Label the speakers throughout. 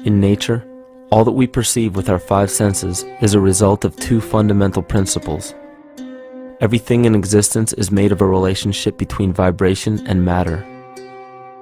Speaker 1: In nature, all that we perceive with our five senses is a result of two fundamental principles. Everything in existence is made of a relationship between vibration and matter.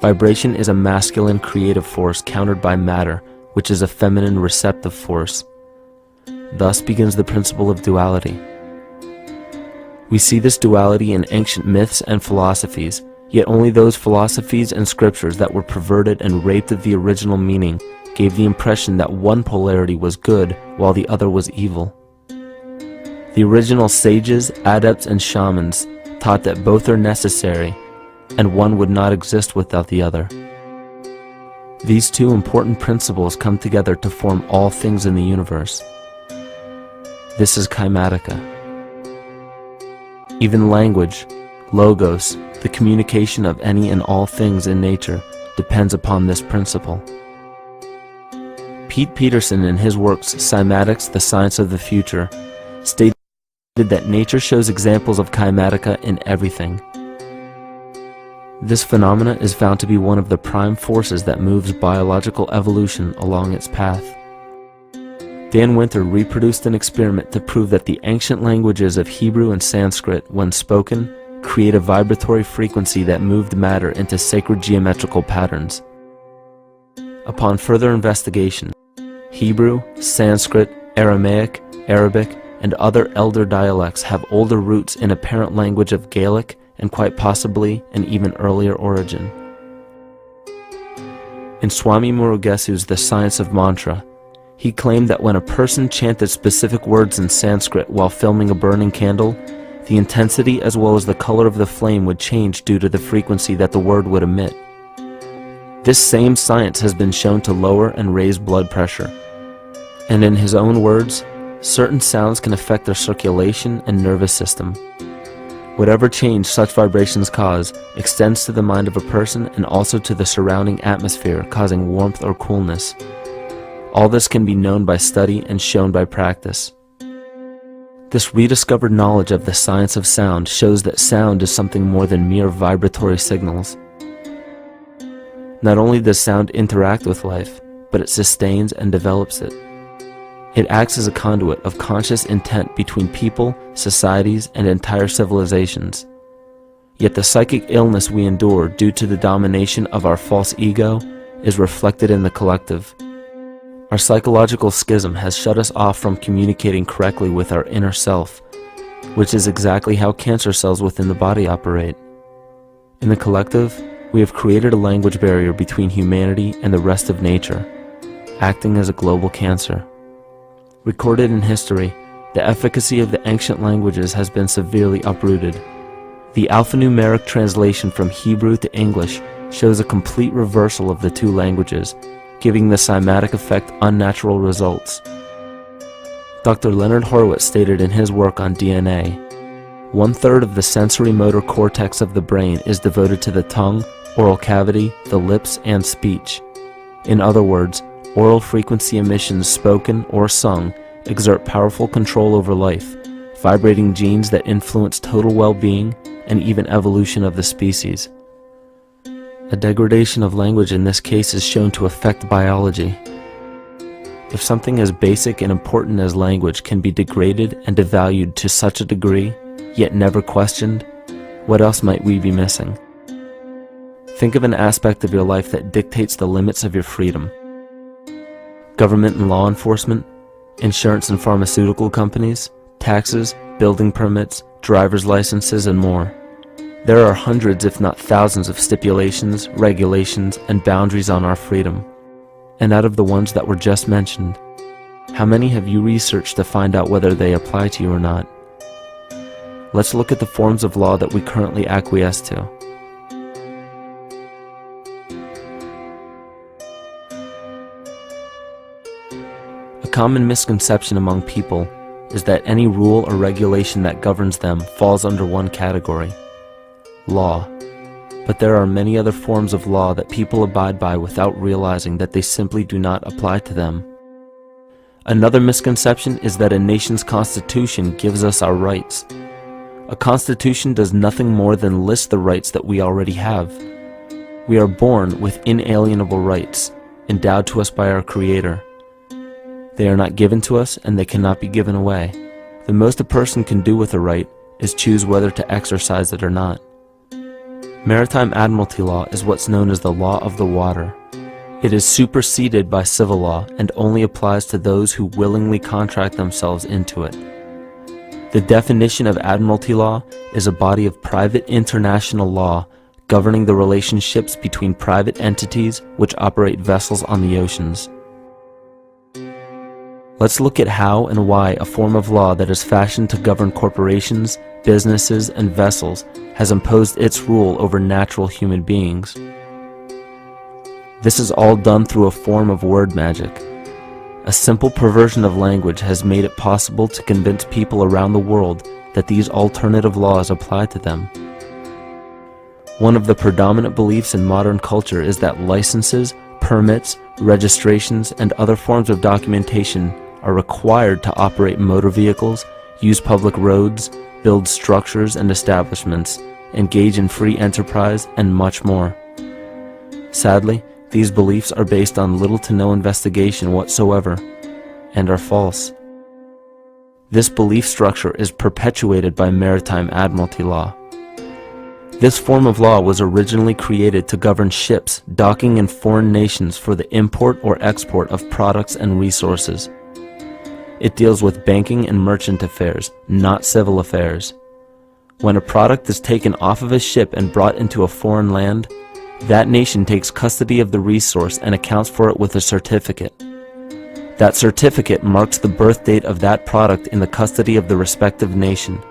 Speaker 1: Vibration is a masculine creative force countered by matter, which is a feminine receptive force. Thus begins the principle of duality. We see this duality in ancient myths and philosophies, yet only those philosophies and scriptures that were perverted and raped of the original meaning gave the impression that one polarity was good while the other was evil. The original sages, adepts, and shamans taught that both are necessary, and one would not exist without the other. These two important principles come together to form all things in the universe. This is KYMATICA. Even language, logos, the communication of any and all things in nature, depends upon this principle. Pete Peterson, in his works Cymatics, the Science of the Future, stated that nature shows examples of KYMATICA in everything. This phenomena is found to be one of the prime forces that moves biological evolution along its path. Dan Winter reproduced an experiment to prove that the ancient languages of Hebrew and Sanskrit, when spoken, create a vibratory frequency that moved matter into sacred geometrical patterns. Upon further investigation, Hebrew, Sanskrit, Aramaic, Arabic, and other elder dialects have older roots in a parent language of Gaelic and quite possibly an even earlier origin. In Swami Murugesu's The Science of Mantra, he claimed that when a person chanted specific words in Sanskrit while filming a burning candle, the intensity as well as the color of the flame would change due to the frequency that the word would emit. This same science has been shown to lower and raise blood pressure. And in his own words, certain sounds can affect their circulation and nervous system. Whatever change such vibrations cause extends to the mind of a person and also to the surrounding atmosphere, causing warmth or coolness. All this can be known by study and shown by practice. This rediscovered knowledge of the science of sound shows that sound is something more than mere vibratory signals. Not only does sound interact with life, but it sustains and develops it. It acts as a conduit of conscious intent between people, societies, and entire civilizations. Yet the psychic illness we endure due to the domination of our false ego is reflected in the collective. Our psychological schism has shut us off from communicating correctly with our inner self, which is exactly how cancer cells within the body operate. In the collective, we have created a language barrier between humanity and the rest of nature, acting as a global cancer. Recorded in history, the efficacy of the ancient languages has been severely uprooted. The alphanumeric translation from Hebrew to English shows a complete reversal of the two languages, giving the cymatic effect unnatural results. Dr. Leonard Horowitz stated in his work on DNA, 1/3 of the sensory motor cortex of the brain is devoted to the tongue, oral cavity, the lips, and speech. In other words, oral frequency emissions spoken or sung exert powerful control over life, vibrating genes that influence total well-being and even evolution of the species. A degradation of language in this case is shown to affect biology. If something as basic and important as language can be degraded and devalued to such a degree, yet never questioned, what else might we be missing? Think of an aspect of your life that dictates the limits of your freedom. government and law enforcement, insurance and pharmaceutical companies, taxes, building permits, driver's licenses, and more. There are hundreds if not thousands of stipulations, regulations, and boundaries on our freedom. And out of the ones that were just mentioned, how many have you researched to find out whether they apply to you or not? Let's look at the forms of law that we currently acquiesce to. A common misconception among people is that any rule or regulation that governs them falls under one category: law. But there are many other forms of law that people abide by without realizing that they simply do not apply to them. Another misconception is that a nation's constitution gives us our rights. A constitution does nothing more than list the rights that we already have. We are born with inalienable rights, endowed to us by our Creator. They are not given to us, and they cannot be given away. The most a person can do with a right is choose whether to exercise it or not. Maritime admiralty law is what's known as the law of the water. It is superseded by civil law and only applies to those who willingly contract themselves into it. The definition of admiralty law is a body of private international law governing the relationships between private entities which operate vessels on the oceans. Let's look at how and why a form of law that is fashioned to govern corporations, businesses, and vessels has imposed its rule over natural human beings. This is all done through a form of word magic. A simple perversion of language has made it possible to convince people around the world that these alternative laws apply to them. One of the predominant beliefs in modern culture is that licenses, permits, registrations, and other forms of documentation are required to operate motor vehicles, use public roads, build structures and establishments, engage in free enterprise, and much more. Sadly, these beliefs are based on little to no investigation whatsoever, and are false. This belief structure is perpetuated by maritime admiralty law. This form of law was originally created to govern ships docking in foreign nations for the import or export of products and resources. It deals with banking and merchant affairs, not civil affairs. When a product is taken off of a ship and brought into a foreign land, that nation takes custody of the resource and accounts for it with a certificate. That certificate marks the birth date of that product in the custody of the respective nation.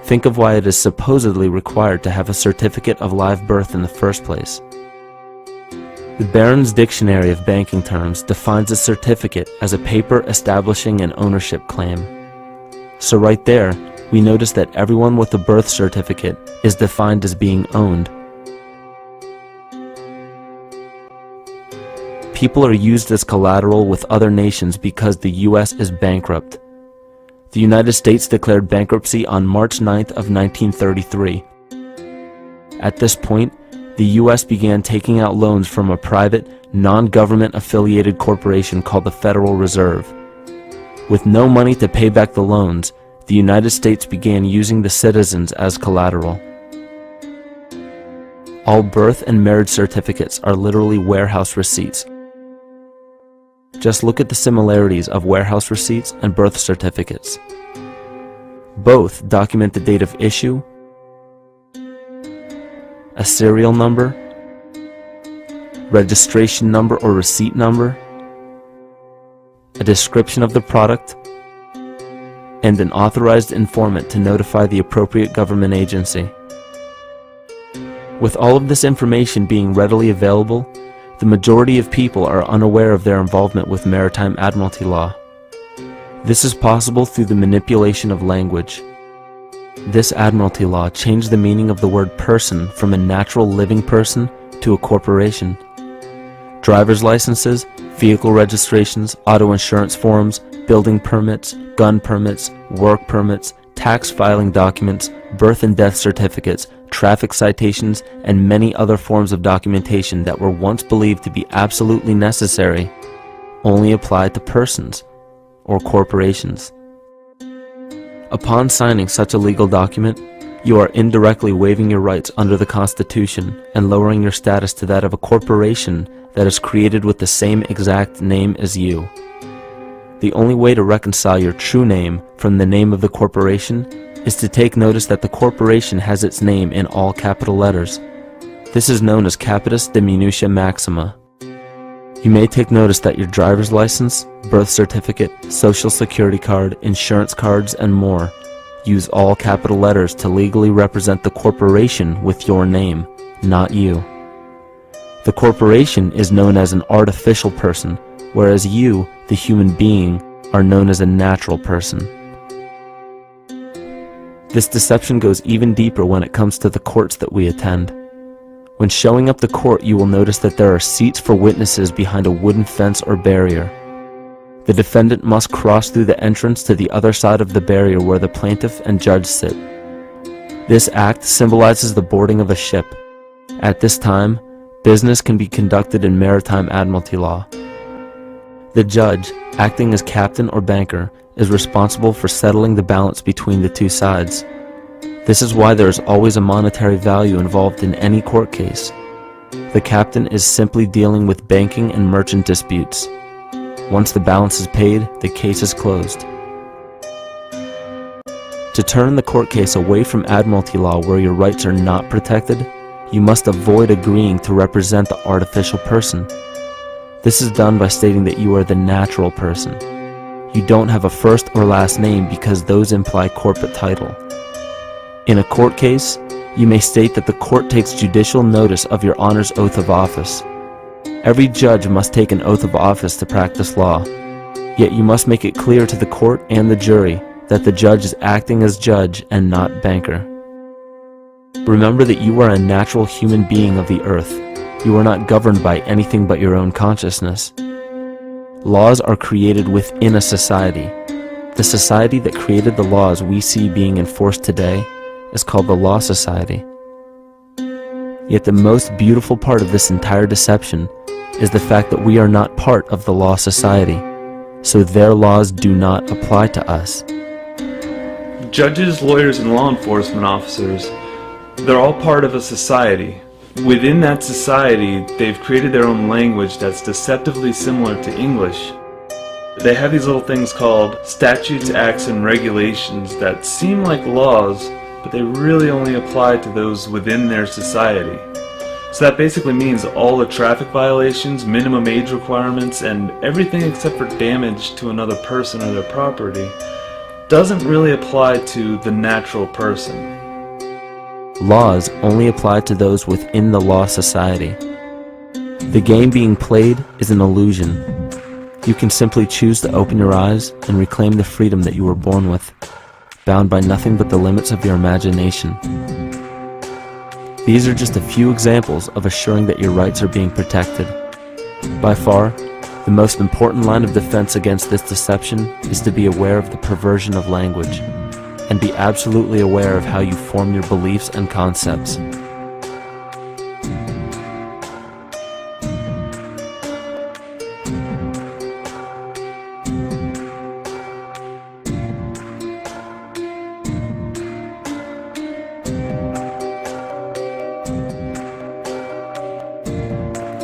Speaker 1: Think of why it is supposedly required to have a certificate of live birth in the first place. The Barron's Dictionary of Banking Terms defines a certificate as a paper establishing an ownership claim. So right there, we notice that everyone with a birth certificate is defined as being owned. People are used as collateral with other nations because the U.S. is bankrupt. The United States declared bankruptcy on March 9th of 1933. At this point, the U.S. began taking out loans from a private, non-government affiliated corporation called the Federal Reserve. With no money to pay back the loans, the United States began using the citizens as collateral. All birth and marriage certificates are literally warehouse receipts. Just look at the similarities of warehouse receipts and birth certificates. Both document the date of issue, a serial number, registration number or receipt number, a description of the product, and an authorized informant to notify the appropriate government agency. With all of this information being readily available, the majority of people are unaware of their involvement with maritime admiralty law. This is possible through the manipulation of language. This admiralty law changed the meaning of the word person from a natural living person to a corporation. Driver's licenses, vehicle registrations, auto insurance forms, building permits, gun permits, work permits, tax filing documents, birth and death certificates, traffic citations, and many other forms of documentation that were once believed to be absolutely necessary only applied to persons or corporations. Upon signing such a legal document, you are indirectly waiving your rights under the Constitution and lowering your status to that of a corporation that is created with the same exact name as you. The only way to reconcile your true name from the name of the corporation is to take notice that the corporation has its name in all capital letters. This is known as capitis diminutia maxima. You may take notice that your driver's license, birth certificate, social security card, insurance cards, and more use all capital letters to legally represent the corporation with your name, not you. The corporation is known as an artificial person, whereas you, the human being, are known as a natural person. This deception goes even deeper when it comes to the courts that we attend. When showing up to court, you will notice that there are seats for witnesses behind a wooden fence or barrier. The defendant must cross through the entrance to the other side of the barrier where the plaintiff and judge sit. This act symbolizes the boarding of a ship. At this time, business can be conducted in maritime admiralty law. The judge, acting as captain or banker, is responsible for settling the balance between the two sides. This is why there is always a monetary value involved in any court case. The captain is simply dealing with banking and merchant disputes. Once the balance is paid, the case is closed. To turn the court case away from admiralty law where your rights are not protected, you must avoid agreeing to represent the artificial person. This is done by stating that you are the natural person. You don't have a first or last name because those imply corporate title. In a court case, you may state that the court takes judicial notice of your honor's oath of office. Every judge must take an oath of office to practice law, yet you must make it clear to the court and the jury that the judge is acting as judge and not banker. Remember that you are a natural human being of the earth. You are not governed by anything but your own consciousness. Laws are created within a society. The society that created the laws we see being enforced today is called the Law Society. Yet the most beautiful part of this entire deception is the fact that we are not part of the Law Society, so their laws do not apply to us.
Speaker 2: Judges, lawyers, and law enforcement officers, they're all part of a society. Within that society, they've created their own language that's deceptively similar to English. They have these little things called statutes, acts, and regulations that seem like laws, but they really only apply to those within their society. So that basically means all the traffic violations, minimum age requirements, and everything except for damage to another person or their property doesn't really apply to the natural person.
Speaker 1: Laws only apply to those within the Law Society. The game being played is an illusion. You can simply choose to open your eyes and reclaim the freedom that you were born with, bound by nothing but the limits of your imagination. These are just a few examples of assuring that your rights are being protected. By far, the most important line of defense against this deception is to be aware of the perversion of language, and be absolutely aware of how you form your beliefs and concepts.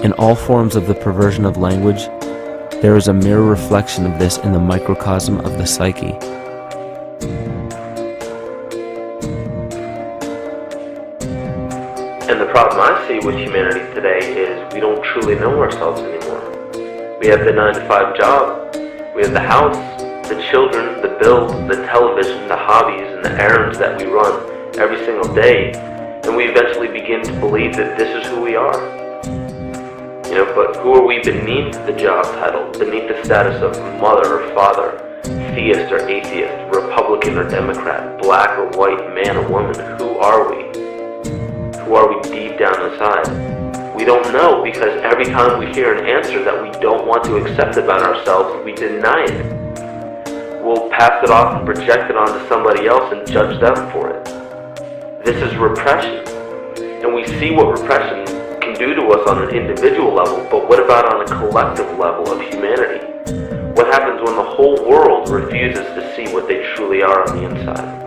Speaker 1: In all forms of the perversion of language, there is a mirror reflection of this in the microcosm of the psyche.
Speaker 3: And the problem I see with humanity today is we don't truly know ourselves anymore. We have the 9-to-5 job, we have the house, the children, the bills, the television, the hobbies, and the errands that we run every single day, and we eventually begin to believe that this is who we are. But who are we beneath the job title, beneath the status of mother or father, theist or atheist, Republican or Democrat, black or white, man or woman? Who are we? Who are we deep down inside? We don't know, because every time we hear an answer that we don't want to accept about ourselves, we deny it. We'll pass it off and project it onto somebody else and judge them for it. This is repression. And we see what repression can do to us on an individual level, but what about on a collective level of humanity? What happens when the whole world refuses to see what they truly are on the inside?